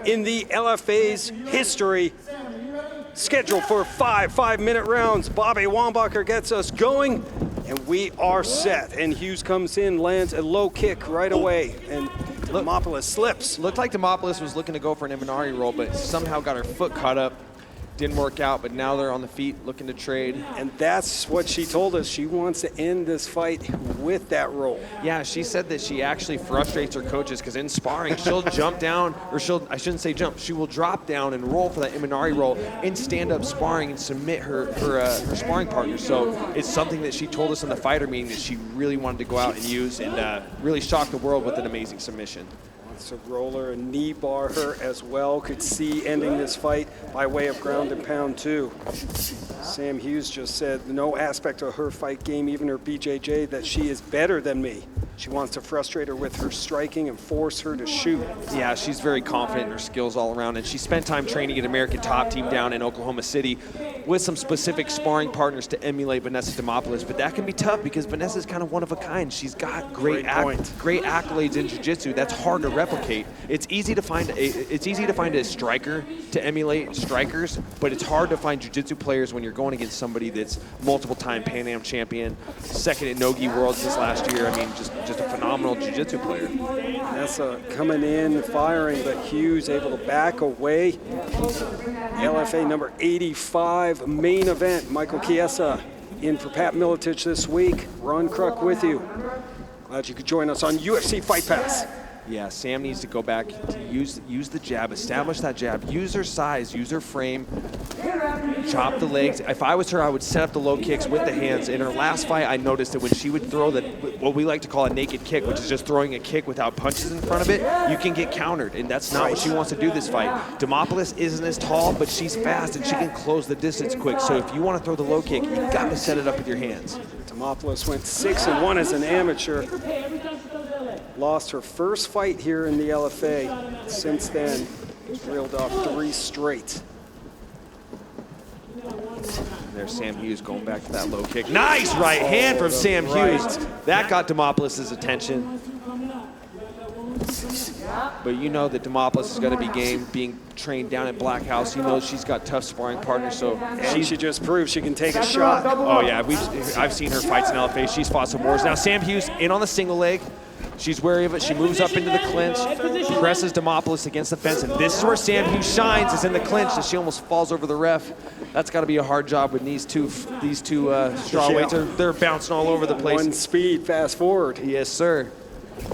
in the LFA's history. Scheduled for 5-minute rounds. Bobby Wambacher gets us going, and we are set. And Hughes comes in, lands a low kick right away, and Demopolous slips. Looked like Demopolous was looking to go for an Imanari roll, but somehow got her foot caught up. Didn't work out, but now they're on the feet looking to trade. And that's what she told us. She wants to end this fight with that roll. Yeah, she said that she actually frustrates her coaches because in sparring, she'll jump down, or I shouldn't say jump, she will drop down and roll for that Imanari roll in stand-up sparring and submit her sparring partner. So it's something that she told us in the fighter meeting that she really wanted to go out and use and really shock the world with an amazing submission. To roller and knee bar her as well. Could see ending this fight by way of ground and pound too. Sam Hughes just said no aspect of her fight game, even her BJJ, that she is better than me. She wants to frustrate her with her striking and force her to shoot. Yeah, she's very confident in her skills all around, and she spent time training at American Top Team down in Oklahoma City with some specific sparring partners to emulate Vanessa Demopolous, but that can be tough because Vanessa's kind of one of a kind. She's got great accolades in jiu-jitsu. That's hard to replicate. It's easy to find a striker to emulate strikers, but it's hard to find jiu-jitsu players when you're going against somebody that's multiple-time Pan Am champion, second at Nogi Worlds this last year. I mean, just a phenomenal jiu-jitsu player. Vanessa coming in, firing, but Hughes able to back away. LFA number 85, main event. Michael Chiesa in for Pat Miletich this week. Ron Kruk with you. Glad you could join us on UFC Fight Pass. Yeah, Sam needs to go back to use the jab, establish that jab, use her size, use her frame, chop the legs. If I was her, I would set up the low kicks with the hands. In her last fight, I noticed that when she would throw what we like to call a naked kick, which is just throwing a kick without punches in front of it, you can get countered, and that's not what she wants to do this fight. Demopolous isn't as tall, but she's fast, and she can close the distance quick. So if you want to throw the low kick, you got to set it up with your hands. Demopolous went 6-1 as an amateur. Lost her first fight here in the LFA. Since then, reeled off 3 straight. There's Sam Hughes going back to that low kick. Nice right hand from Sam Hughes. That got Demopolous' attention. But you know that Demopolous is going to be game, being trained down at Black House. You know she's got tough sparring partners, so she just proved she can take a shot. Oh yeah, I've seen her fights in LFA. She's fought some wars. Now Sam Hughes in on the single leg. She's wary of it. She moves up into the clinch, presses Demopolous against the fence, and this is where Sam Hughes shines, is in the clinch, and she almost falls over the ref. That's got to be a hard job with these two strawweights. They're bouncing all over the place. One speed, fast forward. Yes, sir.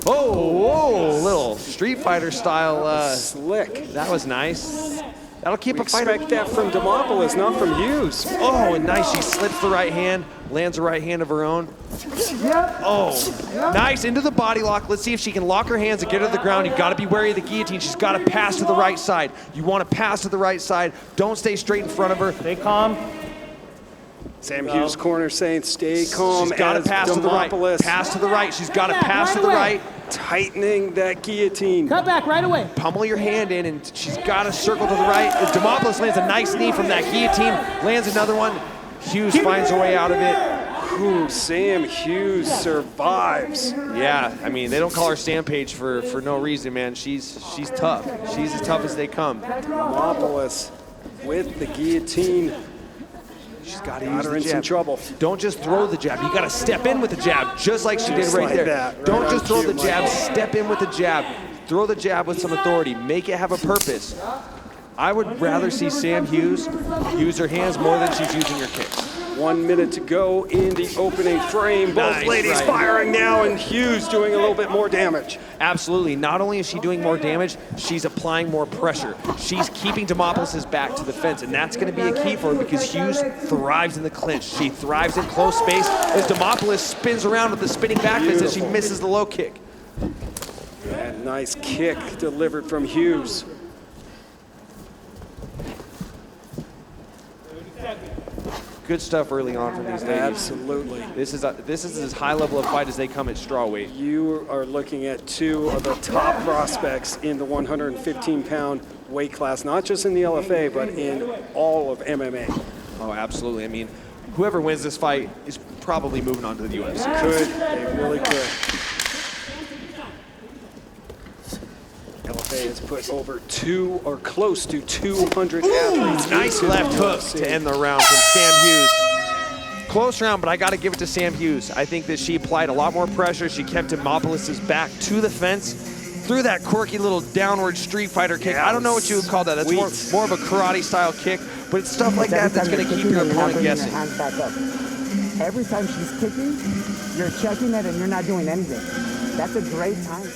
Oh, whoa, little Street Fighter style. Slick. That was nice. That'll keep a fighter. Expect that from Demopolous, not from Hughes. Oh, and nice. She slips the right hand, lands a right hand of her own. Oh, nice. Into the body lock. Let's see if she can lock her hands and get her to the ground. You've got to be wary of the guillotine. She's got to pass to the right side. You want to pass to the right side. Don't stay straight in front of her. Stay calm. Sam Hughes' corner saying stay calm. She's got to pass to the right. Pass to the right. She's got to pass to the right. Tightening that guillotine. Cut back right away. Pummel your hand in, and she's got to circle to the right. As Demopolous lands a nice knee from that guillotine, lands another one. Hughes finds her way out of it. Ooh, Sam Hughes survives. Yeah, I mean, they don't call her Stampage for no reason, man. She's tough. She's as tough as they come. Demopolous with the guillotine. She's got to use her the in jab. some trouble. Don't just throw the jab. You got to step in with the jab, just like she did right there. That, Don't just throw the jab. Step in with the jab. Throw the jab with some authority. Make it have a purpose. I would rather see Sam Hughes use her hands more than she's using her kicks. 1 minute to go in the opening frame. Both ladies firing now, and Hughes doing a little bit more damage. Absolutely. Not only is she doing more damage, she's applying more pressure. She's keeping Demopolous' back to the fence, and that's going to be a key for her because Hughes thrives in the clinch. She thrives in close space as Demopolous spins around with the spinning back fist as she misses the low kick. And nice kick delivered from Hughes. Good stuff early on from these ladies. Absolutely. This is as high level of fight as they come at strawweight. You are looking at 2 of the top prospects in the 115-pound weight class, not just in the LFA, but in all of MMA. Oh, absolutely. I mean, whoever wins this fight is probably moving on to the UFC. Could. They really could. LFA LFA has put over close to 200 athletes. Nice left hook to end the round from Sam Hughes. Close round, but I got to give it to Sam Hughes. I think that she applied a lot more pressure. She kept Demopolous' back to the fence, threw that quirky little downward Street Fighter kick. I don't know what you would call that. That's more of a karate-style kick, but it's stuff like that that's going to keep your opponent guessing. Every time she's kicking, you're checking it and you're not doing anything. That's a great time.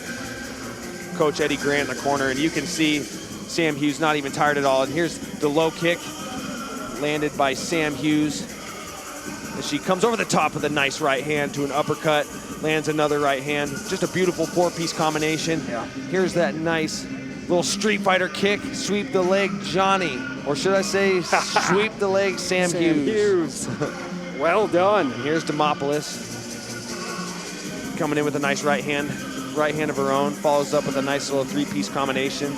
Coach Eddie Grant in the corner, and you can see Sam Hughes not even tired at all. And here's the low kick landed by Sam Hughes. And she comes over the top with a nice right hand to an uppercut, lands another right hand. Just a beautiful four-piece combination. Yeah. Here's that nice little Street Fighter kick, sweep the leg Johnny, or should I say sweep the leg Sam Hughes. Well done. And here's Demopolous coming in with a nice right hand of her own, follows up with a nice little three-piece combination.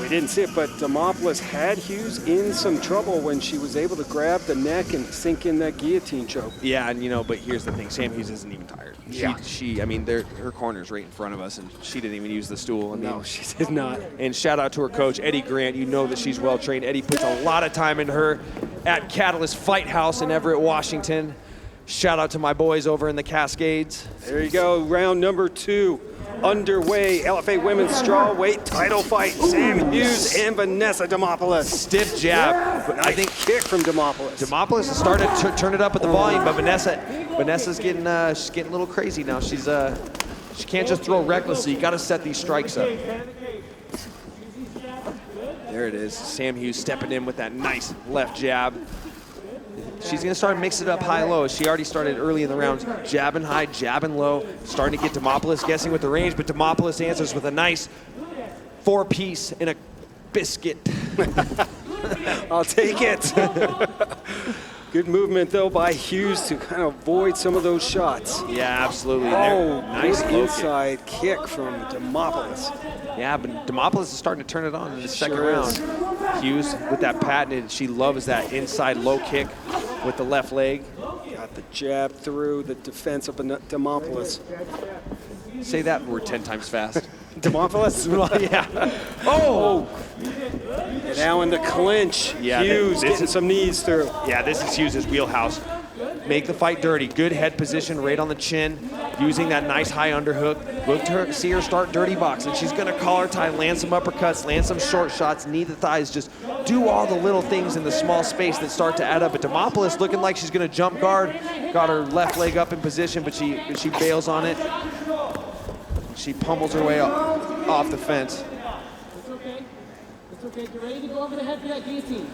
We didn't see it, but Demopolous had Hughes in some trouble when she was able to grab the neck and sink in that guillotine choke. Yeah, and but here's the thing, Sam Hughes isn't even tired. I mean, her corner's right in front of us, and she didn't even use the stool. No, she did not. And shout out to her coach, Eddie Grant. You know that she's well trained. Eddie puts a lot of time into her at Catalyst Fight House in Everett, Washington. Shout out to my boys over in the Cascades. There you go, round number 2 underway. LFA women's strawweight title fight. Sam Hughes and Vanessa Demopolous. Stiff jab. But I think kick from Demopolous. Demopolous has started to turn it up at the volume, but Vanessa's getting she's getting a little crazy now. She can't just throw recklessly. You got to set these strikes up. There it is. Sam Hughes stepping in with that nice left jab. She's going to start mixing it up high-low. She already started early in the round, jabbing high, jabbing low, starting to get Demopolous guessing with the range, but Demopolous answers with a nice four-piece in a biscuit. I'll take it. Good movement, though, by Hughes to kind of avoid some of those shots. Yeah, absolutely. Nice inside kick from Demopolous. Yeah, but Demopolous is starting to turn it on in the second Sure round. is. Hughes with that patented, she loves that inside low kick with the left leg. Got the jab through the defense of Demopolous. Say that word 10 times fast. Demopolous? Yeah. Oh! And now in the clinch. Yeah, Hughes getting some knees through. Yeah, this is Hughes' wheelhouse. Make the fight dirty. Good head position right on the chin, using that nice high underhook. Look to her, see her start dirty boxing. She's gonna collar tie, land some uppercuts, land some short shots, knee the thighs, just do all the little things in the small space that start to add up. But Demopolous looking like she's gonna jump guard. Got her left leg up in position, but she bails on it. She pummels her way off the fence. It's okay. It's okay. Get ready to go over the head for that guillotine.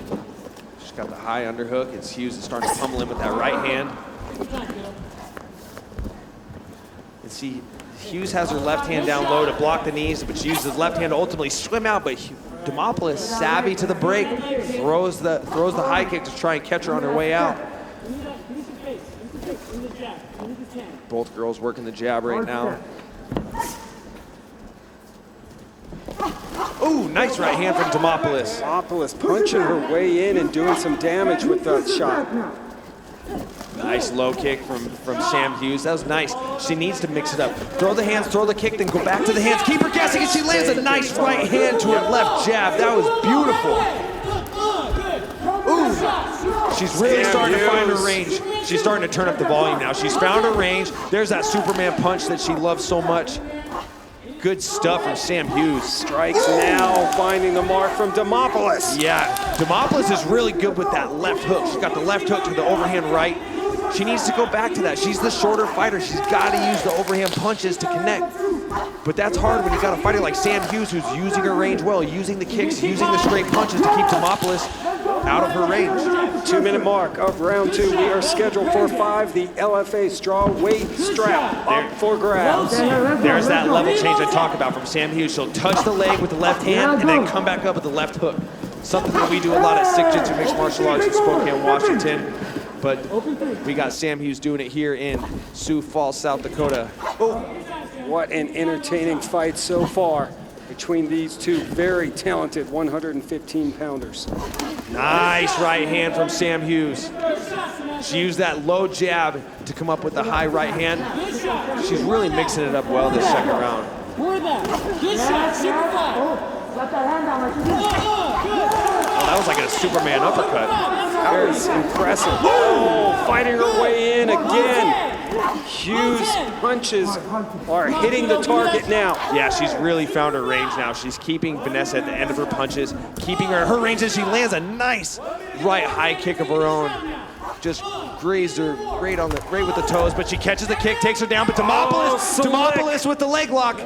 She's got the high underhook. It's Hughes is starting to pummel him with that right hand. And see, Hughes has her left hand down low to block the knees, but she uses his left hand to ultimately swim out. But Demopolous, savvy to the break, throws the high kick to try and catch her on her way out. Both girls working the jab right now. Ooh, nice right hand from Demopolous. Demopolous punching her way in and doing some damage with that shot. Nice low kick from Sam Hughes. That was nice. She needs to mix it up. Throw the hands, throw the kick, then go back to the hands. Keep her guessing, and she lands a nice right hand to her left jab. That was beautiful. Ooh, she's really starting to find her range. She's starting to turn up the volume now. She's found her range. There's that Superman punch that she loves so much. Good stuff from Sam Hughes. Strikes now, finding the mark from Demopolous. Yeah, Demopolous is really good with that left hook. She's got the left hook to the overhand right. She needs to go back to that. She's the shorter fighter. She's got to use the overhand punches to connect. But that's hard when you got a fighter like Sam Hughes who's using her range well, using the kicks, using the straight punches to keep Demopolous out of her range. 2-minute mark of round 2. We are scheduled for 5. The LFA straw weight strap up for grabs. There's that level change I talk about from Sam Hughes. She'll touch the leg with the left hand and then come back up with the left hook. Something that we do a lot at Sick Jitsu Mixed Martial Arts in Spokane, Washington. But we got Sam Hughes doing it here in Sioux Falls, South Dakota. Oh, what an entertaining fight so far between these two very talented 115-pounders. Nice right hand from Sam Hughes. She used that low jab to come up with the high right hand. She's really mixing it up well this second round. More than that. Good shot. Super fly. Let that hand down like you did. Oh, that was like a Superman uppercut. That was impressive. Oh, fighting her way in again. Hughes' punches are hitting the target now. Yeah, she's really found her range now. She's keeping Vanessa at the end of her punches, keeping her range as she lands a nice right high kick of her own. Just grazed her right with the toes, but she catches the kick, takes her down, but Demopolous with the leg lock.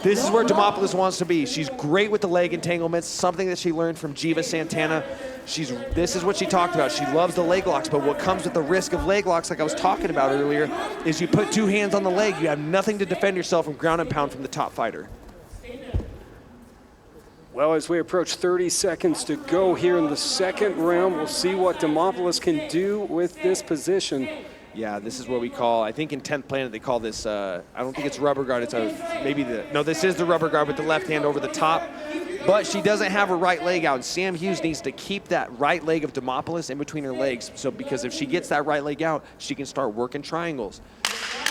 This is where Demopolous wants to be. She's great with the leg entanglements, something that she learned from Jiva Santana. This is what she talked about. She loves the leg locks, but what comes with the risk of leg locks, like I was talking about earlier, is you put two hands on the leg, you have nothing to defend yourself from ground and pound from the top fighter. Well, as we approach 30 seconds to go here in the second round, we'll see what Demopolous can do with this position. Yeah, this is what we call, I think in 10th Planet they call this, I don't think it's rubber guard, it's this is the rubber guard with the left hand over the top, but she doesn't have her right leg out. Sam Hughes needs to keep that right leg of Demopolous in between her legs, because if she gets that right leg out, she can start working triangles.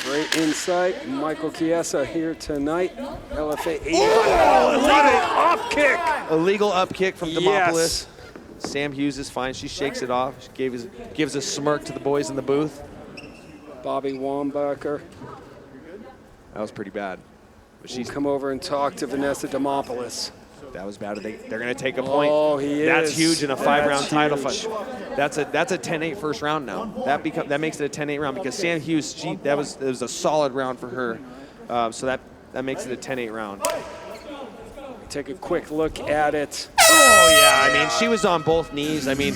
Great insight. Michael Chiesa here tonight. LFA 85. What an up kick! Illegal up kick from Demopolous. Yes. Sam Hughes is fine, she shakes it off, she gives a smirk to the boys in the booth. Bobby Wambacher. That was pretty bad. But she's come over and talk to Vanessa Demopolous. That was bad. They're going to take a point. Oh, he is. That's huge in a 5-round title huge. fight. That's a 10-8 first round now. That makes it a 10-8 round because Sam Hughes, it was a solid round for her. So that makes it a 10-8 round. Take a quick look at it. Oh yeah, I mean she was on both knees. I mean,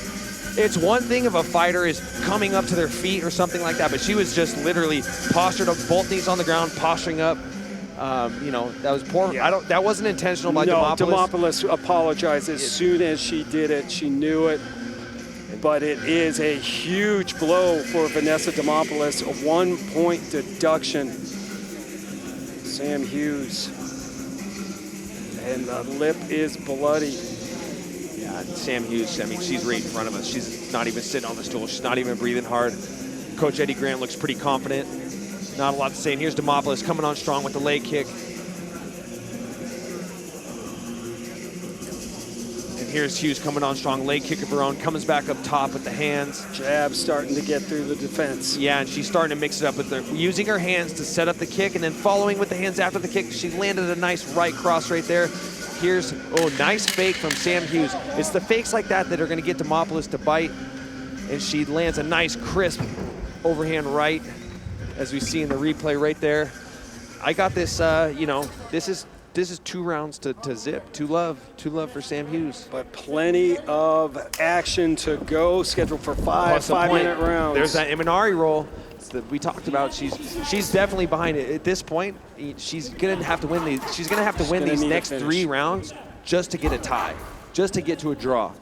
it's one thing if a fighter is coming up to their feet or something like that, but she was just literally postured up, both knees on the ground, posturing up. That was poor. Yeah. That wasn't intentional by Demopolous. Demopolous. Demopolous apologized as soon as she did it. She knew it. But it is a huge blow for Vanessa Demopolous, a 1-point deduction. Sam Hughes. And the lip is bloody. Yeah, Sam Hughes, I mean, she's right in front of us. She's not even sitting on the stool. She's not even breathing hard. Coach Eddie Grant looks pretty confident. Not a lot to say. And here's Demopolous coming on strong with the leg kick. And here's Hughes coming on strong, leg kick of her own, comes back up top with the hands. Jab starting to get through the defense. Yeah, and she's starting to mix it up with using her hands to set up the kick and then following with the hands after the kick. She landed a nice right cross right there. Here's, nice fake from Sam Hughes. It's the fakes like that that are going to get Demopolous to bite. And she lands a nice, crisp overhand right, as we see in the replay right there. I got this, this is 2 rounds to zip. Two love for Sam Hughes. But plenty of action to go, scheduled for 5-minute rounds. There's that Imanari roll that we talked about. She's definitely behind it. At this point, she's gonna have to win these. She's gonna have to win these next 3 rounds just to get a tie, just to get to a draw.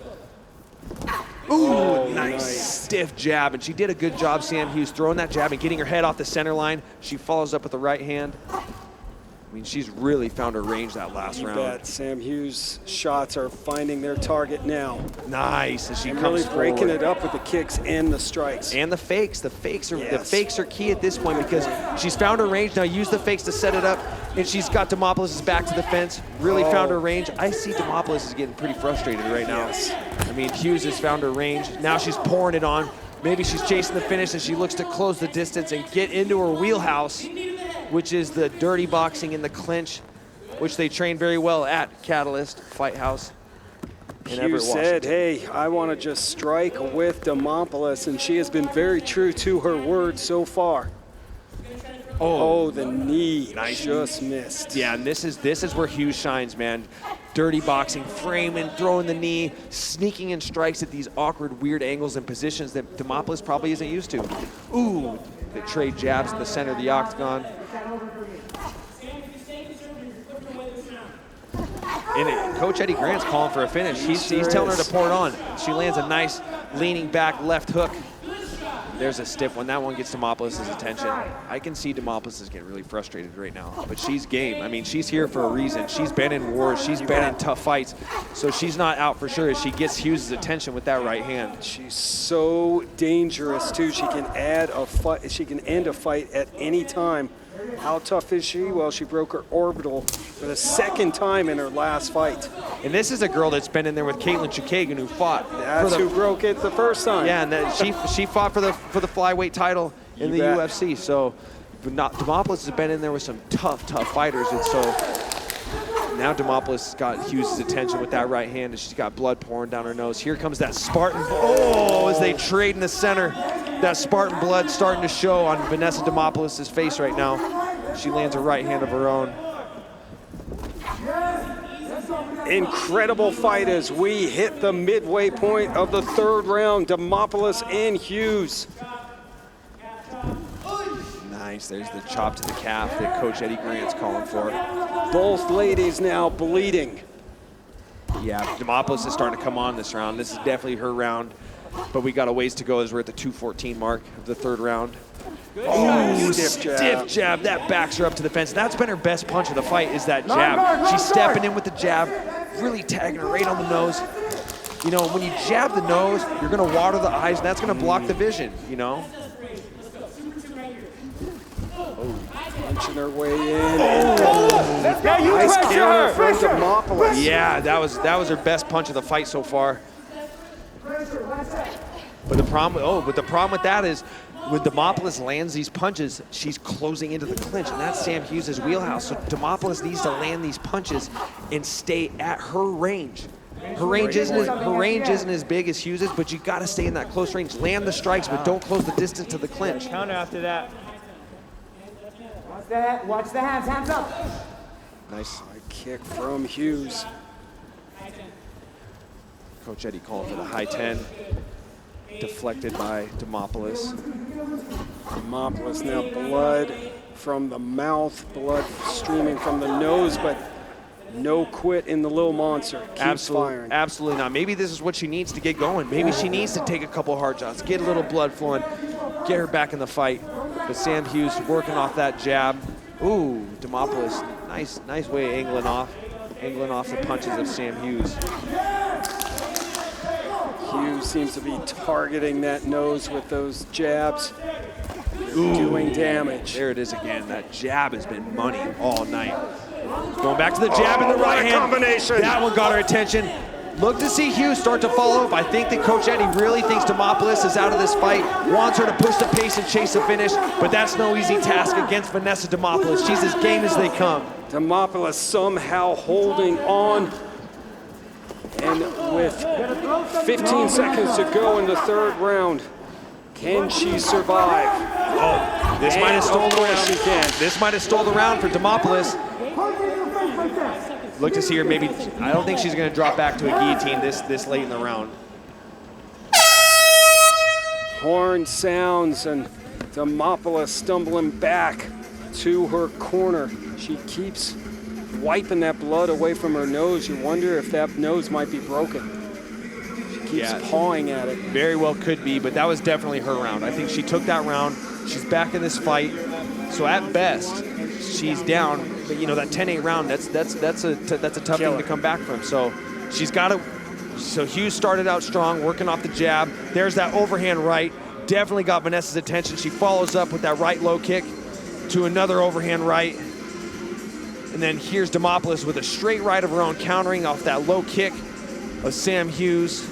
Ooh, nice stiff jab, and she did a good job, Sam Hughes, throwing that jab and getting her head off the center line. She follows up with the right hand. I mean, she's really found her range that last round. Bet Sam Hughes' shots are finding their target now. Nice, as she comes really breaking forward. it up with the kicks and the strikes. And the fakes. The fakes are key at this point because she's found her range. Now use the fakes to set it up, and she's got Demopolous' back to the fence. Really found her range. I see Demopolous is getting pretty frustrated right now. Yes. I mean, Hughes has found her range. Now she's pouring it on. Maybe she's chasing the finish, and she looks to close the distance and get into her wheelhouse, which is the dirty boxing in the clinch, which they train very well at Catalyst Fight House in Everett, Hughes Washington. said, hey, I want to just strike with Demopolous, and she has been very true to her word so far. Oh, the knee just missed. Yeah, and this is where Hughes shines, man. Dirty boxing, framing, throwing the knee, sneaking in strikes at these awkward, weird angles and positions that Demopolous probably isn't used to. Ooh, they trade jabs in the center of the octagon. And Coach Eddie Grant's calling for a finish. He's telling her to pour it on. She lands a nice leaning back left hook. There's a stiff one. That one gets Demopolous' attention. I can see Demopolous is getting really frustrated right now, but she's game. I mean, she's here for a reason. She's been in wars. She's been in tough fights, so she's not out for sure as she gets Hughes' attention with that right hand. She's so dangerous too. She can add a fight. She can end a fight at any time How tough is she? Well, she broke her orbital for the second time in her last fight. And this is a girl that's been in there with Caitlin Chikagan, who fought. That's who broke it the first time. Yeah, and then she fought for the flyweight title in the UFC. So Demopolous has been in there with some tough fighters, and so now Demopolous got Hughes' attention with that right hand, and she's got blood pouring down her nose. Here comes that Spartan. Oh, as they trade in the center. That Spartan blood starting to show on Vanessa Demopolous' face right now. She lands a right hand of her own. Incredible fight as we hit the midway point of the third round. Demopolous and Hughes. Nice, there's the chop to the calf that Coach Eddie Grant's calling for. Both ladies now bleeding. Yeah, Demopolous is starting to come on this round. This is definitely her round, but we got a ways to go as we're at the 2:14 mark of the third round. Oh, stiff jab. That backs her up to the fence. That's been her best punch of the fight, is that jab. She's stepping in with the jab, really tagging her right on the nose. You know, when you jab the nose, you're gonna water the eyes, and that's gonna block the vision, you know? Punching her way in. Nice counter from Demopolous. Yeah, that was her best punch of the fight so far. But the problem with that is, when Demopolous lands these punches, she's closing into the clinch, and that's Sam Hughes' wheelhouse. So Demopolous needs to land these punches and stay at her range. Her range isn't as big as Hughes's, but you got to stay in that close range. Land the strikes, but don't close the distance to the clinch. Counter after that. Watch the hands, hands up. Nice. A kick from Hughes. Coach Eddie calling for the high 10. Deflected by Demopolous. Demopolous now blood from the mouth, blood streaming from the nose, but no quit in the little monster. Keeps firing. Absolutely not. Maybe this is what she needs to get going. Maybe she needs to take a couple hard shots, get a little blood flowing, get her back in the fight. But Sam Hughes working off that jab. Ooh, Demopolous, nice way of angling off the punches of Sam Hughes. Hughes seems to be targeting that nose with those jabs. Doing damage. There it is again. That jab has been money all night. Going back to the jab in the right hand. Combination. That one got her attention. Look to see Hughes start to follow up. I think that Coach Eddie really thinks Demopolous is out of this fight, wants her to push the pace and chase the finish, but that's no easy task against Vanessa Demopolous. She's as game as they come. Demopolous somehow holding on. And with 15 seconds to go in the third round, can she survive? Oh, this might have stole the round. She can. This might have stole the round for Demopolous. Look to see her maybe, I don't think she's gonna drop back to a guillotine this late in the round. Horn sounds and Demopolous stumbling back to her corner. She keeps wiping that blood away from her nose. You wonder if that nose might be broken. She keeps pawing at it. Very well could be, but that was definitely her round. I think she took that round. She's back in this fight. So at best, she's down. But you know, that 10-8 round, that's a tough thing to come back from. So she's got to. So Hughes started out strong, working off the jab. There's that overhand right. Definitely got Vanessa's attention. She follows up with that right low kick to another overhand right. And then here's Demopolous with a straight right of her own, countering off that low kick of Sam Hughes.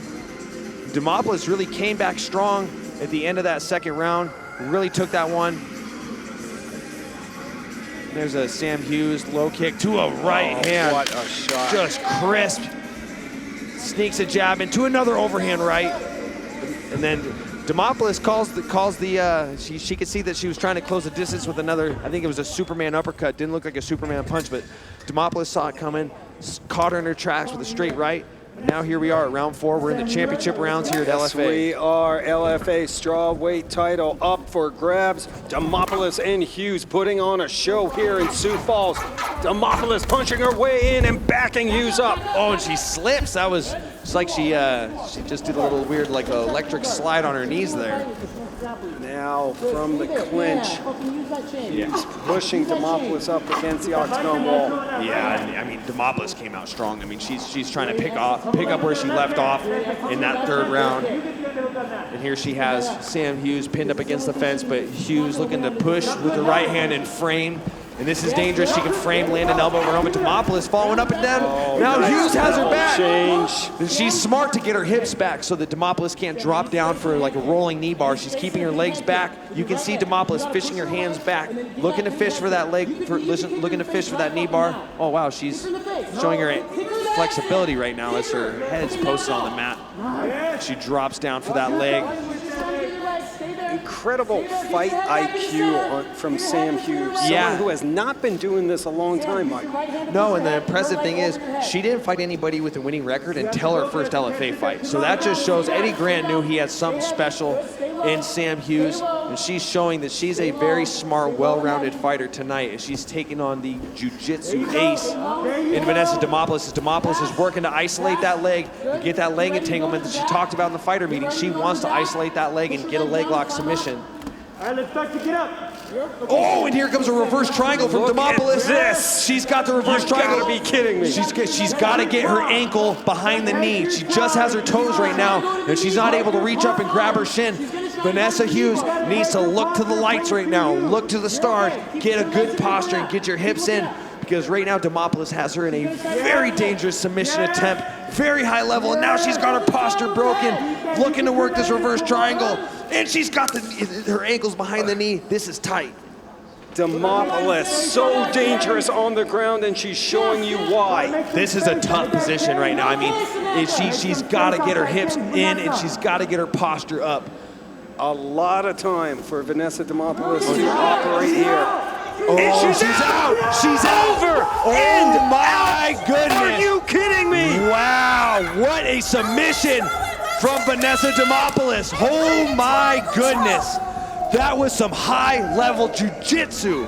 Demopolous really came back strong at the end of that second round. Really took that one. There's a Sam Hughes low kick to a right hand. What a shot. Just crisp. Sneaks a jab into another overhand right. And then Demopolous she could see that she was trying to close the distance with another, I think it was a Superman uppercut. Didn't look like a Superman punch, but Demopolous saw it coming, caught her in her tracks with a straight right. Now here we are at round 4. We're in the championship rounds here at LFA. We are LFA strawweight title up for grabs. Demopolous and Hughes putting on a show here in Sioux Falls. Demopolous punching her way in and backing Hughes up. Oh, and she slips. That was just like she just did a little weird like electric slide on her knees there. now from the clinch. He's pushing Demopolous up against the octagon wall. Yeah, and I mean, Demopolous came out strong. I mean, she's trying to pick up where she left off in that third round. And here she has Sam Hughes pinned up against the fence, but Hughes looking to push with the right hand and frame. And this is dangerous. She can frame, land an elbow over home. Demopolous following up and down. Now Hughes has her back. And she's smart to get her hips back so that Demopolous can't drop down for like a rolling knee bar. She's keeping her legs back. You can see Demopolous fishing her hands back, looking to fish for that leg, looking to fish for that knee bar. Oh wow, she's showing her flexibility right now as her head's posted on the mat. She drops down for that leg. Incredible fight IQ from Sam Hughes. Someone who has not been doing this a long time, Mike. No, and the impressive thing is she didn't fight anybody with a winning record until her first LFA fight. So that just shows Eddie Grant knew he had something special in Sam Hughes, and she's showing that she's a very smart, well-rounded fighter tonight as she's taking on the jiu-jitsu ace in Vanessa Demopolous. As Demopolous is working to isolate that leg, get that leg entanglement that she talked about in the fighter meeting. She wants to isolate that leg and get a leg lock submission. All right, let's start to get up. Oh, and here comes a reverse triangle from Demopolous. This. She's got the reverse triangle. You gotta be kidding me. She's got to get her ankle behind the knee. She just has her toes right now, and she's not able to reach up and grab her shin. Vanessa Hughes needs to look to the lights right now, look to the stars, get a good posture, and get your hips in. Because right now Demopolous has her in a very dangerous submission attempt, very high level, and now she's got her posture broken, looking to work this reverse triangle, and she's got her ankles behind the knee. This is tight. Demopolous, so dangerous on the ground, and she's showing you why. This is a tough position right now. I mean, she's got to get her hips in, and she's got to get her posture up. A lot of time for Vanessa Demopolous to operate here. Oh, and she's out! She's over! Oh my goodness! Are you kidding me? Wow, what a submission from Vanessa Demopolous. Oh my goodness. That was some high-level jiu-jitsu.